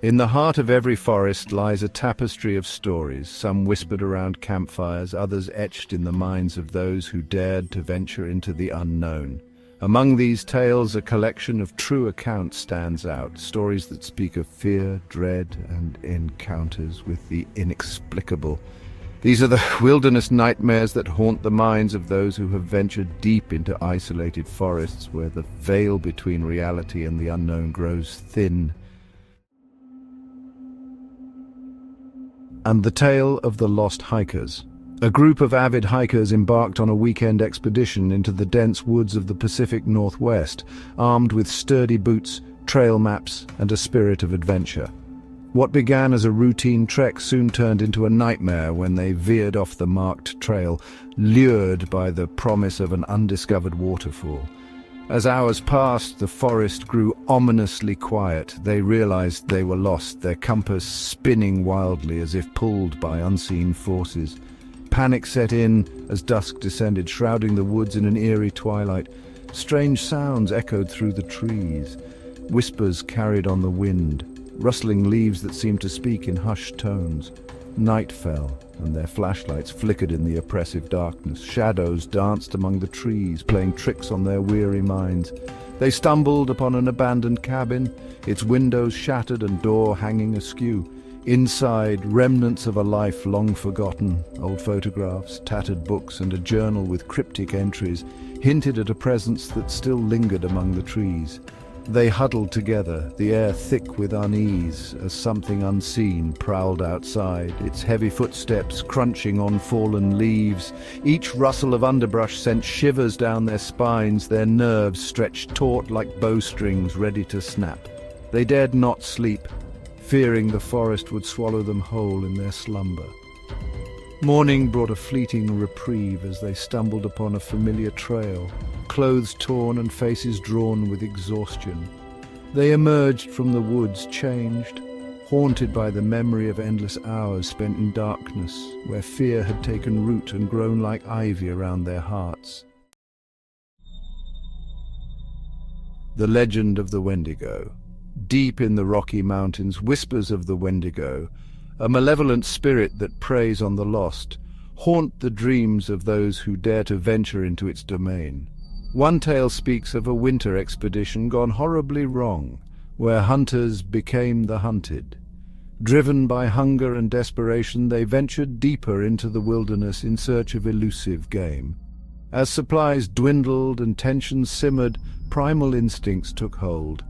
In the heart of every forest lies a tapestry of stories, some whispered around campfires, others etched in the minds of those who dared to venture into the unknown. Among these tales, a collection of true accounts stands out, stories that speak of fear, dread, and encounters with the inexplicable. These are the wilderness nightmares that haunt the minds of those who have ventured deep into isolated forests where the veil between reality and the unknown grows thin. And the tale of the lost hikers. A group of avid hikers embarked on a weekend expedition into the dense woods of the Pacific Northwest, armed with sturdy boots, trail maps, and a spirit of adventure. What began as a routine trek soon turned into a nightmare when they veered off the marked trail, lured by the promise of an undiscovered waterfall. As hours passed, the forest grew ominously quiet. They realized they were lost, their compass spinning wildly as if pulled by unseen forces. Panic set in as dusk descended, shrouding the woods in an eerie twilight. Strange sounds echoed through the trees. Whispers carried on the wind, rustling leaves that seemed to speak in hushed tones. Night fell, and their flashlights flickered in the oppressive darkness. Shadows danced among the trees, playing tricks on their weary minds. They stumbled upon an abandoned cabin, its windows shattered and door hanging askew. Inside, remnants of a life long forgotten, old photographs, tattered books, and a journal with cryptic entries hinted at a presence that still lingered among the trees. They huddled together, the air thick with unease, as something unseen prowled outside, its heavy footsteps crunching on fallen leaves. Each rustle of underbrush sent shivers down their spines, their nerves stretched taut like bowstrings ready to snap. They dared not sleep, fearing the forest would swallow them whole in their slumber. Morning brought a fleeting reprieve as they stumbled upon a familiar trail, clothes torn and faces drawn with exhaustion. They emerged from the woods changed, haunted by the memory of endless hours spent in darkness, where fear had taken root and grown like ivy around their hearts. The legend of the Wendigo. Deep in the Rocky Mountains, whispers of the Wendigo, a malevolent spirit that preys on the lost, haunt the dreams of those who dare to venture into its domain. One tale speaks of a winter expedition gone horribly wrong, where hunters became the hunted. Driven by hunger and desperation, they ventured deeper into the wilderness in search of elusive game. As supplies dwindled and tensions simmered, primal instincts took hold.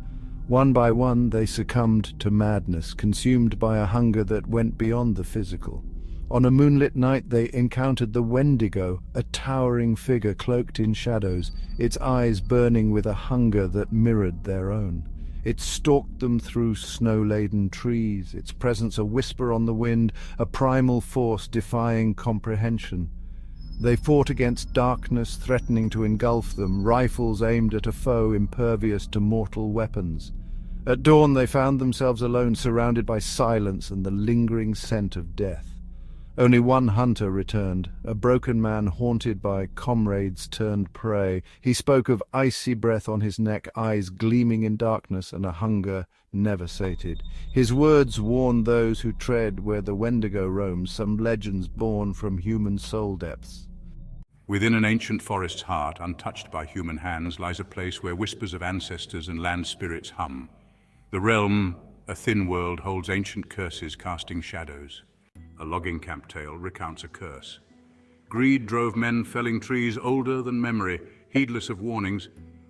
One by one, they succumbed to madness, consumed by a hunger that went beyond the physical. On a moonlit night, they encountered the Wendigo, a towering figure cloaked in shadows, its eyes burning with a hunger that mirrored their own. It stalked them through snow-laden trees, its presence a whisper on the wind, a primal force defying comprehension. They fought against darkness threatening to engulf them, rifles aimed at a foe impervious to mortal weapons. At dawn they found themselves alone, surrounded by silence and the lingering scent of death. Only one hunter returned, a broken man haunted by comrades turned prey. He spoke of icy breath on his neck, eyes gleaming in darkness, and a hunger never sated. His words warned those who tread where the Wendigo roams, some legends born from human soul depths. Within an ancient forest's heart, untouched by human hands, lies a place where whispers of ancestors and land spirits hum. The realm, a thin world, holds ancient curses casting shadows. A logging camp tale recounts a curse. Greed drove men felling trees older than memory, heedless of warnings.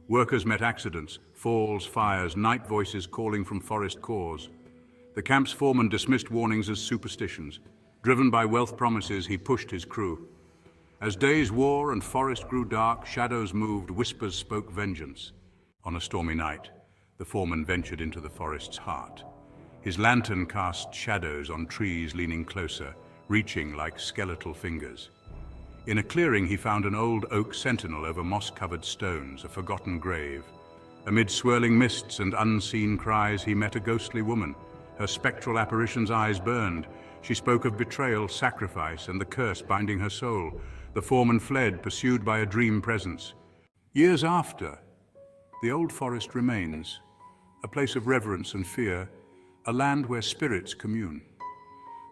Workers met accidents, falls, fires, night voices calling from forest cores. The camp's foreman dismissed warnings as superstitions. Driven by wealth promises, he pushed his crew. As days wore and forest grew dark, shadows moved, whispers spoke vengeance. On a stormy night, the foreman ventured into the forest's heart. His lantern cast shadows on trees leaning closer, reaching like skeletal fingers. In a clearing, he found an old oak sentinel over moss-covered stones, a forgotten grave. Amid swirling mists and unseen cries, he met a ghostly woman. Her spectral apparition's eyes burned. She spoke of betrayal, sacrifice, and the curse binding her soul. The foreman fled, pursued by a dream presence. Years after, the old forest remains, a place of reverence and fear, a land where spirits commune.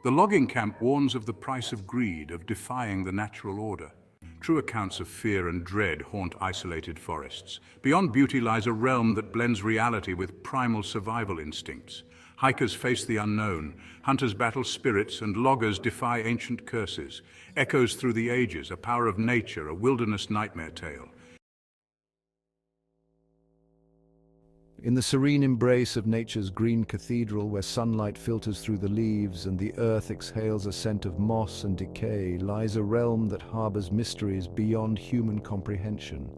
The logging camp warns of the price of greed, of defying the natural order. True accounts of fear and dread haunt isolated forests. Beyond beauty lies a realm that blends reality with primal survival instincts. Hikers face the unknown, hunters battle spirits, and loggers defy ancient curses. Echoes through the ages, a power of nature, a wilderness nightmare tale. In the serene embrace of nature's green cathedral, where sunlight filters through the leaves and the earth exhales a scent of moss and decay, lies a realm that harbors mysteries beyond human comprehension.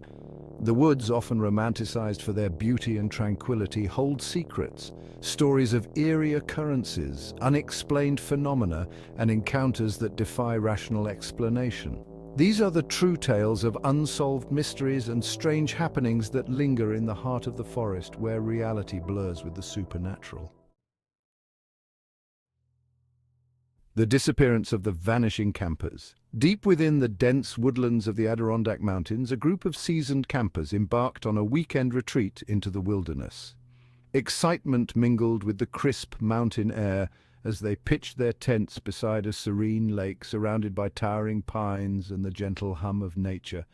The woods, often romanticized for their beauty and tranquility, hold secrets, stories of eerie occurrences, unexplained phenomena, and encounters that defy rational explanation. These are the true tales of unsolved mysteries and strange happenings that linger in the heart of the forest, where reality blurs with the supernatural. The disappearance of the vanishing campers. Deep within the dense woodlands of the Adirondack Mountains, a group of seasoned campers embarked on a weekend retreat into the wilderness. Excitement mingled with the crisp mountain air as they pitched their tents beside a serene lake surrounded by towering pines and the gentle hum of nature.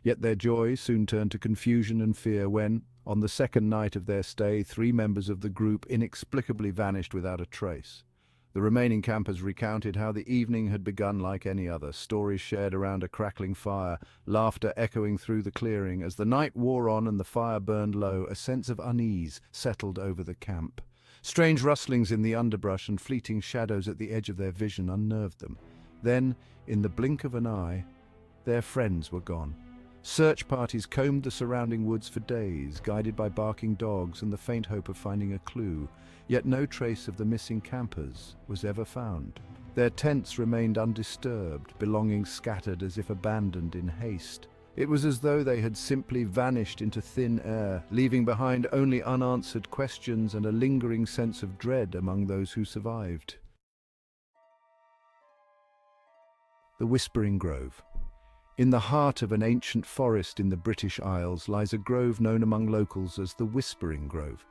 Yet their joy soon turned to confusion and fear when, on the second night of their stay, 3 members of the group inexplicably vanished without a trace. The remaining campers recounted how the evening had begun like any other, stories shared around a crackling fire, laughter echoing through the clearing. As the night wore on and the fire burned low, a sense of unease settled over the camp. Strange rustlings in the underbrush and fleeting shadows at the edge of their vision unnerved them. Then, in the blink of an eye, their friends were gone. Search parties combed the surrounding woods for days, guided by barking dogs and the faint hope of finding a clue. Yet no trace of the missing campers was ever found. Their tents remained undisturbed, belongings scattered as if abandoned in haste. It was as though they had simply vanished into thin air, leaving behind only unanswered questions and a lingering sense of dread among those who survived. The Whispering Grove. In the heart of an ancient forest in the British Isles lies a grove known among locals as the Whispering Grove.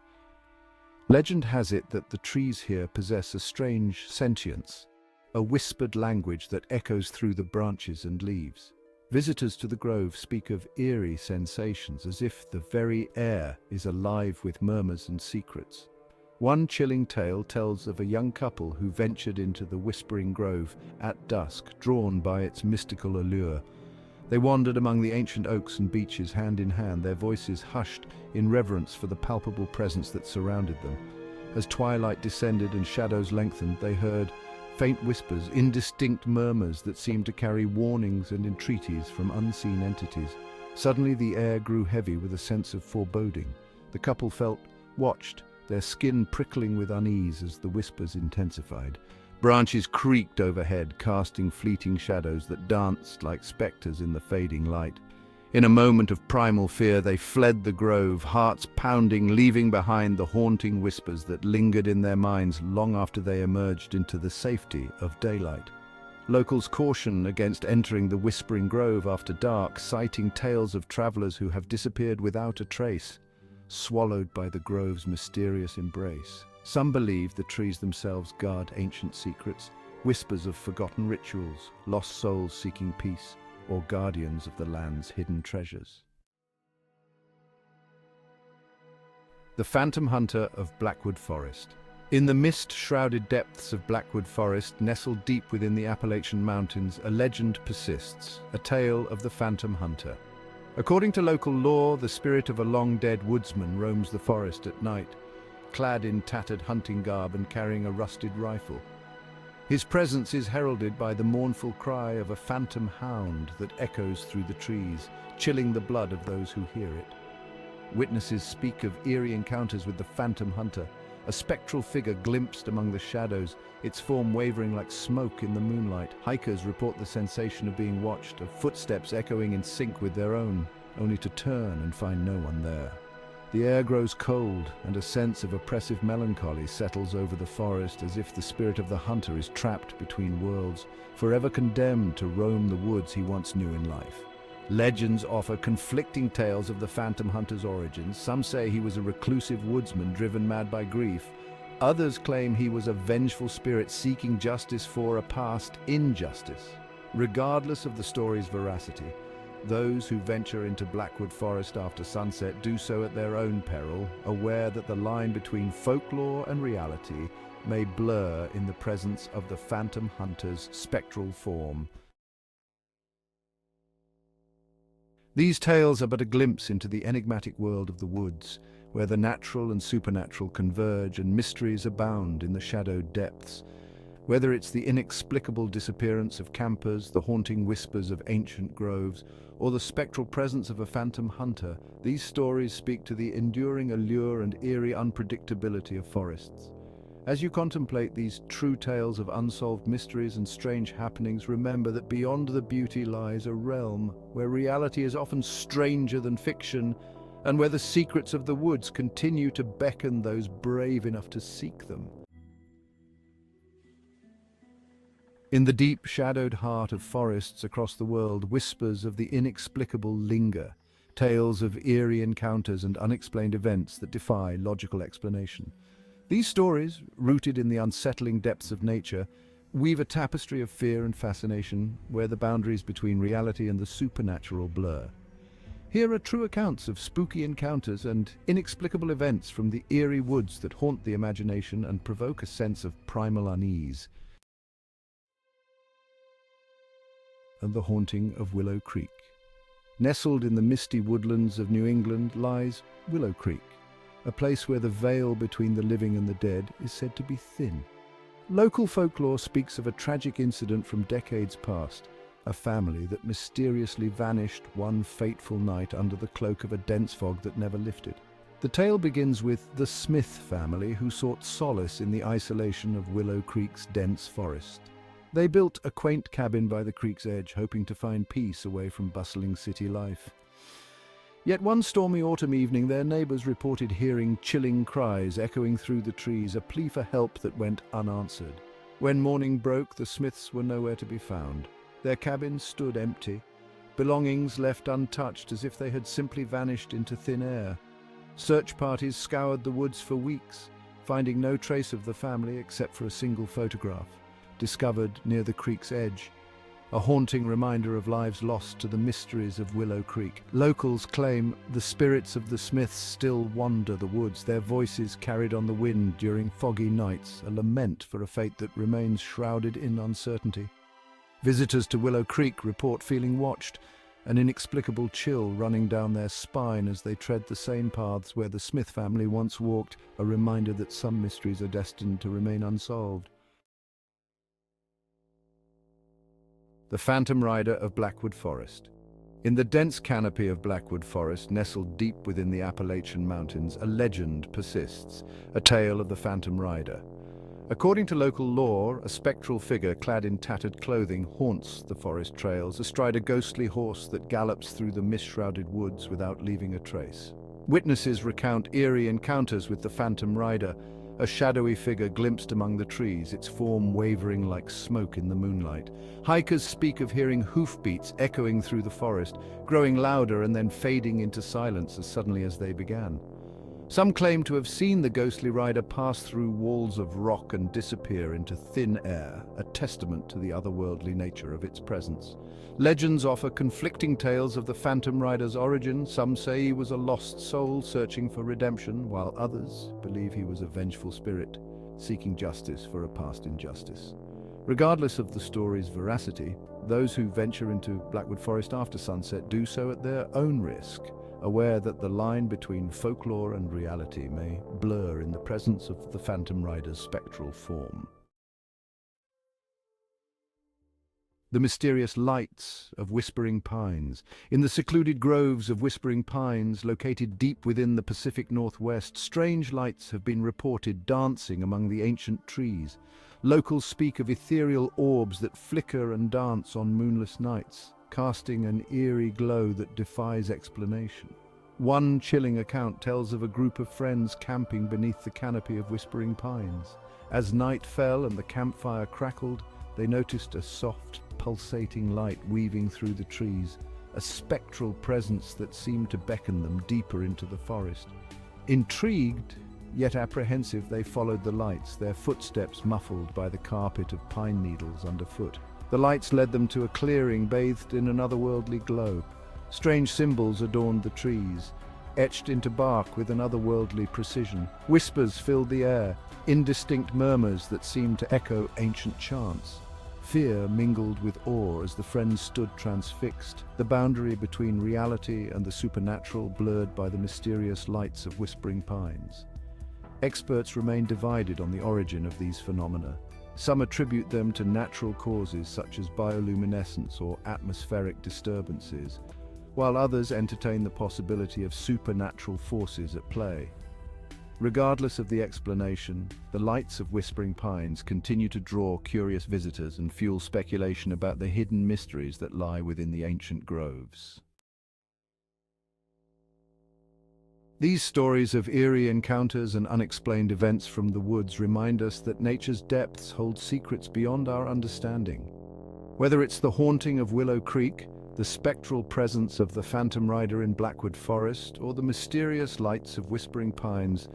Legend has it that the trees here possess a strange sentience, a whispered language that echoes through the branches and leaves. Visitors to the grove speak of eerie sensations, as if the very air is alive with murmurs and secrets. One chilling tale tells of a young couple who ventured into the Whispering Grove at dusk, drawn by its mystical allure. They wandered among the ancient oaks and beeches hand in hand, their voices hushed in reverence for the palpable presence that surrounded them. As twilight descended and shadows lengthened, they heard faint whispers, indistinct murmurs that seemed to carry warnings and entreaties from unseen entities. Suddenly the air grew heavy with a sense of foreboding. The couple felt watched, their skin prickling with unease as the whispers intensified. Branches creaked overhead, casting fleeting shadows that danced like specters in the fading light. In a moment of primal fear, they fled the grove, hearts pounding, leaving behind the haunting whispers that lingered in their minds long after they emerged into the safety of daylight. Locals caution against entering the Whispering Grove after dark, citing tales of travelers who have disappeared without a trace, swallowed by the grove's mysterious embrace. Some believe the trees themselves guard ancient secrets, whispers of forgotten rituals, lost souls seeking peace, or guardians of the land's hidden treasures. The Phantom Hunter of Blackwood Forest. In the mist-shrouded depths of Blackwood Forest, nestled deep within the Appalachian Mountains, a legend persists, a tale of the Phantom Hunter. According to local lore, the spirit of a long-dead woodsman roams the forest at night, clad in tattered hunting garb and carrying a rusted rifle. His presence is heralded by the mournful cry of a phantom hound that echoes through the trees, chilling the blood of those who hear it. Witnesses speak of eerie encounters with the Phantom Hunter, a spectral figure glimpsed among the shadows, its form wavering like smoke in the moonlight. Hikers report the sensation of being watched, of footsteps echoing in sync with their own, only to turn and find no one there. The air grows cold, and a sense of oppressive melancholy settles over the forest, as if the spirit of the hunter is trapped between worlds, forever condemned to roam the woods he once knew in life. Legends offer conflicting tales of the Phantom Hunter's origins. Some say he was a reclusive woodsman driven mad by grief. Others claim he was a vengeful spirit seeking justice for a past injustice. Regardless of the story's veracity, those who venture into Blackwood Forest after sunset do so at their own peril, aware that the line between folklore and reality may blur in the presence of the phantom hunter's spectral form. These tales are but a glimpse into the enigmatic world of the woods, where the natural and supernatural converge and mysteries abound in the shadowed depths. Whether it's the inexplicable disappearance of campers, the haunting whispers of ancient groves, or the spectral presence of a phantom hunter, these stories speak to the enduring allure and eerie unpredictability of forests. As you contemplate these true tales of unsolved mysteries and strange happenings, remember that beyond the beauty lies a realm where reality is often stranger than fiction, and where the secrets of the woods continue to beckon those brave enough to seek them. In the deep, shadowed heart of forests across the world, whispers of the inexplicable linger, tales of eerie encounters and unexplained events that defy logical explanation. These stories, rooted in the unsettling depths of nature, weave a tapestry of fear and fascination where the boundaries between reality and the supernatural blur. Here are true accounts of spooky encounters and inexplicable events from the eerie woods that haunt the imagination and provoke a sense of primal unease. And the haunting of Willow Creek. Nestled in the misty woodlands of New England lies Willow Creek, a place where the veil between the living and the dead is said to be thin. Local folklore speaks of a tragic incident from decades past, a family that mysteriously vanished one fateful night under the cloak of a dense fog that never lifted. The tale begins with the Smith family, who sought solace in the isolation of Willow Creek's dense forest. They built a quaint cabin by the creek's edge, hoping to find peace away from bustling city life. Yet one stormy autumn evening, their neighbors reported hearing chilling cries echoing through the trees, a plea for help that went unanswered. When morning broke, the Smiths were nowhere to be found. Their cabin stood empty, belongings left untouched as if they had simply vanished into thin air. Search parties scoured the woods for weeks, finding no trace of the family except for a single photograph, discovered near the creek's edge, a haunting reminder of lives lost to the mysteries of Willow Creek. Locals claim the spirits of the Smiths still wander the woods, their voices carried on the wind during foggy nights, a lament for a fate that remains shrouded in uncertainty. Visitors to Willow Creek report feeling watched, an inexplicable chill running down their spine as they tread the same paths where the Smith family once walked, a reminder that some mysteries are destined to remain unsolved. The Phantom Rider of Blackwood Forest. In the dense canopy of Blackwood Forest, nestled deep within the Appalachian Mountains, a legend persists, a tale of the Phantom Rider. According to local lore, a spectral figure clad in tattered clothing haunts the forest trails, astride a ghostly horse that gallops through the mist-shrouded woods without leaving a trace. Witnesses recount eerie encounters with the Phantom Rider, a shadowy figure glimpsed among the trees, its form wavering like smoke in the moonlight. Hikers speak of hearing hoofbeats echoing through the forest, growing louder and then fading into silence as suddenly as they began. Some claim to have seen the ghostly rider pass through walls of rock and disappear into thin air, a testament to the otherworldly nature of its presence. Legends offer conflicting tales of the Phantom Rider's origin. Some say he was a lost soul searching for redemption, while others believe he was a vengeful spirit seeking justice for a past injustice. Regardless of the story's veracity, those who venture into Blackwood Forest after sunset do so at their own risk, aware that the line between folklore and reality may blur in the presence of the Phantom Rider's spectral form. The mysterious lights of Whispering Pines. In the secluded groves of Whispering Pines, located deep within the Pacific Northwest, strange lights have been reported dancing among the ancient trees. Locals speak of ethereal orbs that flicker and dance on moonless nights, casting an eerie glow that defies explanation. One chilling account tells of a group of friends camping beneath the canopy of Whispering Pines. As night fell and the campfire crackled, they noticed a soft, pulsating light weaving through the trees, a spectral presence that seemed to beckon them deeper into the forest. Intrigued, Yet apprehensive, they followed the lights, their footsteps muffled by the carpet of pine needles underfoot. The lights led them to a clearing bathed in an otherworldly glow. Strange symbols adorned the trees, etched into bark with an otherworldly precision. Whispers filled the air, indistinct murmurs that seemed to echo ancient chants. Fear mingled with awe as the friends stood transfixed, the boundary between reality and the supernatural blurred by the mysterious lights of whispering pines. Experts remain divided on the origin of these phenomena. Some attribute them to natural causes such as bioluminescence or atmospheric disturbances, while others entertain the possibility of supernatural forces at play. Regardless of the explanation, the lights of Whispering Pines continue to draw curious visitors and fuel speculation about the hidden mysteries that lie within the ancient groves. These stories of eerie encounters and unexplained events from the woods remind us that nature's depths hold secrets beyond our understanding. Whether it's the haunting of Willow Creek, the spectral presence of the Phantom Rider in Blackwood Forest, or the mysterious lights of Whispering Pines,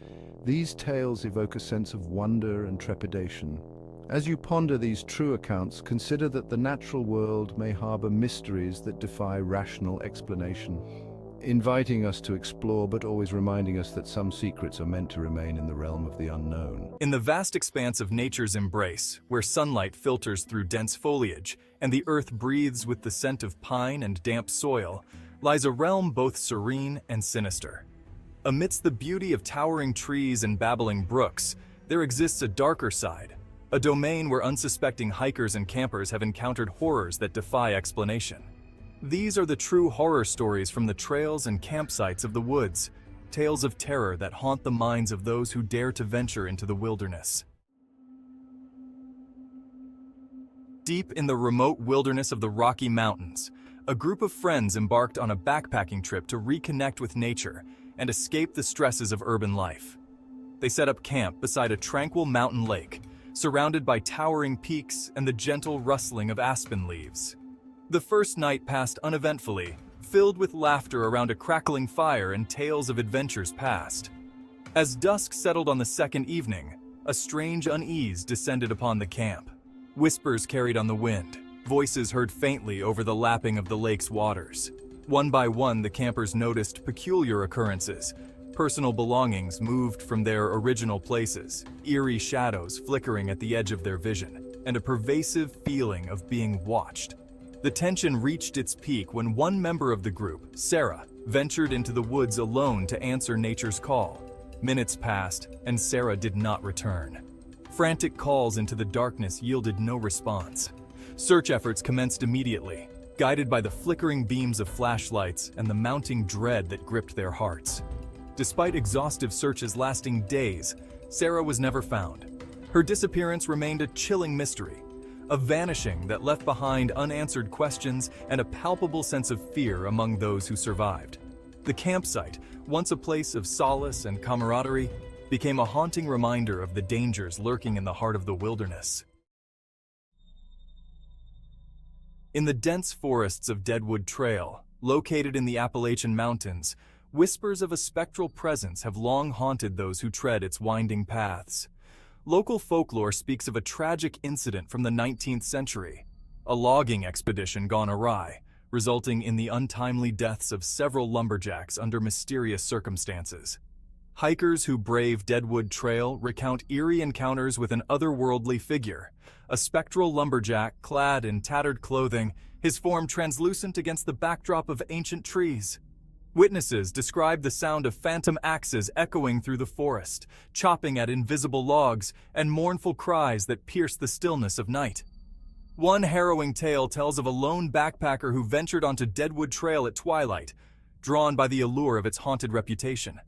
these tales evoke a sense of wonder and trepidation. As you ponder these true accounts, consider that the natural world may harbor mysteries that defy rational explanation, inviting us to explore but always reminding us that some secrets are meant to remain in the realm of the unknown. In the vast expanse of nature's embrace, where sunlight filters through dense foliage and the earth breathes with the scent of pine and damp soil, lies a realm both serene and sinister. Amidst the beauty of towering trees and babbling brooks, there exists a darker side, a domain where unsuspecting hikers and campers have encountered horrors that defy explanation. These are the true horror stories from the trails and campsites of the woods, tales of terror that haunt the minds of those who dare to venture into the wilderness. Deep in the remote wilderness of the Rocky Mountains, a group of friends embarked on a backpacking trip to reconnect with nature and escape the stresses of urban life. They set up camp beside a tranquil mountain lake, surrounded by towering peaks and the gentle rustling of aspen leaves. The first night passed uneventfully, filled with laughter around a crackling fire and tales of adventures past. As dusk settled on the second evening, a strange unease descended upon the camp. Whispers carried on the wind, voices heard faintly over the lapping of the lake's waters. One by one, the campers noticed peculiar occurrences. Personal belongings moved from their original places, eerie shadows flickering at the edge of their vision, and a pervasive feeling of being watched. The tension reached its peak when one member of the group, Sarah, ventured into the woods alone to answer nature's call. Minutes passed, and Sarah did not return. Frantic calls into the darkness yielded no response. Search efforts commenced immediately, guided by the flickering beams of flashlights and the mounting dread that gripped their hearts. Despite exhaustive searches lasting days, Sarah was never found. Her disappearance remained a chilling mystery, a vanishing that left behind unanswered questions and a palpable sense of fear among those who survived. The campsite, once a place of solace and camaraderie, became a haunting reminder of the dangers lurking in the heart of the wilderness. In the dense forests of Deadwood Trail, located in the Appalachian Mountains, whispers of a spectral presence have long haunted those who tread its winding paths. Local folklore speaks of a tragic incident from the 19th century, a logging expedition gone awry, resulting in the untimely deaths of several lumberjacks under mysterious circumstances. Hikers who brave Deadwood Trail recount eerie encounters with an otherworldly figure, a spectral lumberjack clad in tattered clothing, his form translucent against the backdrop of ancient trees. Witnesses describe the sound of phantom axes echoing through the forest, chopping at invisible logs, and mournful cries that pierce the stillness of night. One harrowing tale tells of a lone backpacker who ventured onto Deadwood Trail at twilight, drawn by the allure of its haunted reputation.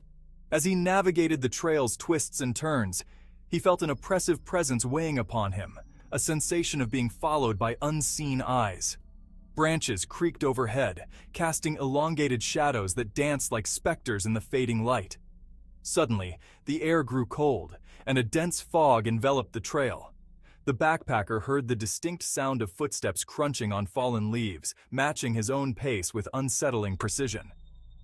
As he navigated the trail's twists and turns, he felt an oppressive presence weighing upon him, a sensation of being followed by unseen eyes. Branches creaked overhead, casting elongated shadows that danced like specters in the fading light. Suddenly, the air grew cold, and a dense fog enveloped the trail. The backpacker heard the distinct sound of footsteps crunching on fallen leaves, matching his own pace with unsettling precision.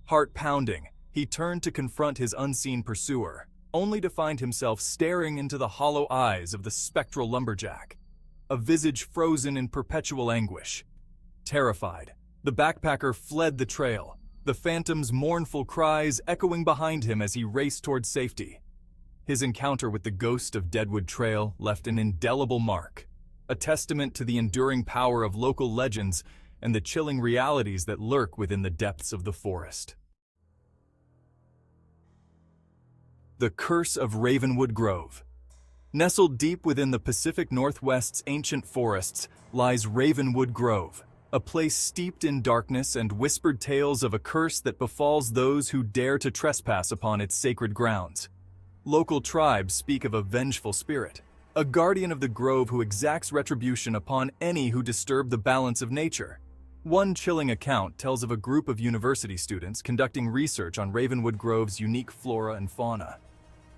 Heart pounding, he turned to confront his unseen pursuer. only to find himself staring into the hollow eyes of the spectral lumberjack, a visage frozen in perpetual anguish. Terrified, the backpacker fled the trail, the phantom's mournful cries echoing behind him as he raced toward safety. His encounter with the ghost of Deadwood Trail left an indelible mark, a testament to the enduring power of local legends and the chilling realities that lurk within the depths of the forest. The Curse of Ravenwood Grove. Nestled deep within the Pacific Northwest's ancient forests lies Ravenwood Grove, a place steeped in darkness and whispered tales of a curse that befalls those who dare to trespass upon its sacred grounds. Local tribes speak of a vengeful spirit, a guardian of the grove who exacts retribution upon any who disturb the balance of nature. One chilling account tells of a group of university students conducting research on Ravenwood Grove's unique flora and fauna.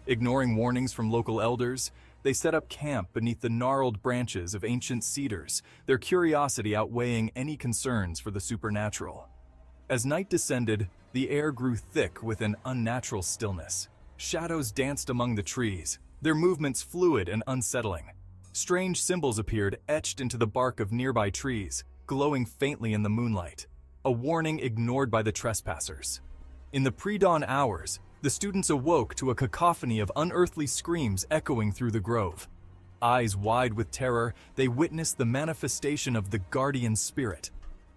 Ignoring warnings from local elders, they set up camp beneath the gnarled branches of ancient cedars, their curiosity outweighing any concerns for the supernatural. As night descended, the air grew thick with an unnatural stillness. Shadows danced among the trees, their movements fluid and unsettling. Strange symbols appeared etched into the bark of nearby trees, glowing faintly in the moonlight, a warning ignored by the trespassers. In the pre-dawn hours, the students awoke to a cacophony of unearthly screams echoing through the grove. Eyes wide with terror, they witnessed the manifestation of the guardian spirit,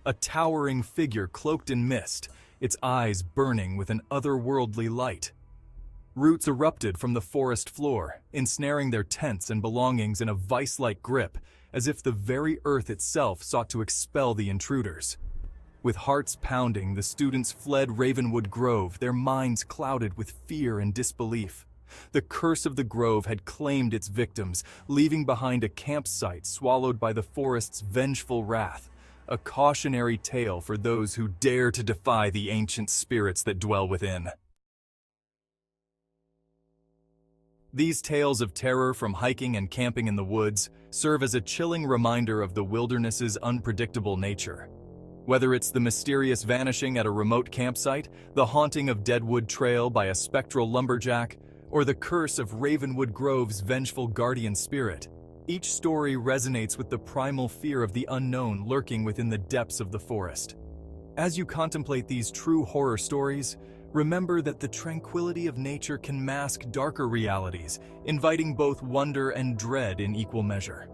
a towering figure cloaked in mist, its eyes burning with an otherworldly light. Roots erupted from the forest floor, ensnaring their tents and belongings in a vice-like grip, as if the very earth itself sought to expel the intruders. With hearts pounding, the students fled Ravenwood Grove, their minds clouded with fear and disbelief. The curse of the grove had claimed its victims, leaving behind a campsite swallowed by the forest's vengeful wrath, a cautionary tale for those who dare to defy the ancient spirits that dwell within. These tales of terror from hiking and camping in the woods serve as a chilling reminder of the wilderness's unpredictable nature. Whether it's the mysterious vanishing at a remote campsite, the haunting of Deadwood Trail by a spectral lumberjack, or the curse of Ravenwood Grove's vengeful guardian spirit, each story resonates with the primal fear of the unknown lurking within the depths of the forest. As you contemplate these true horror stories, remember that the tranquility of nature can mask darker realities, inviting both wonder and dread in equal measure.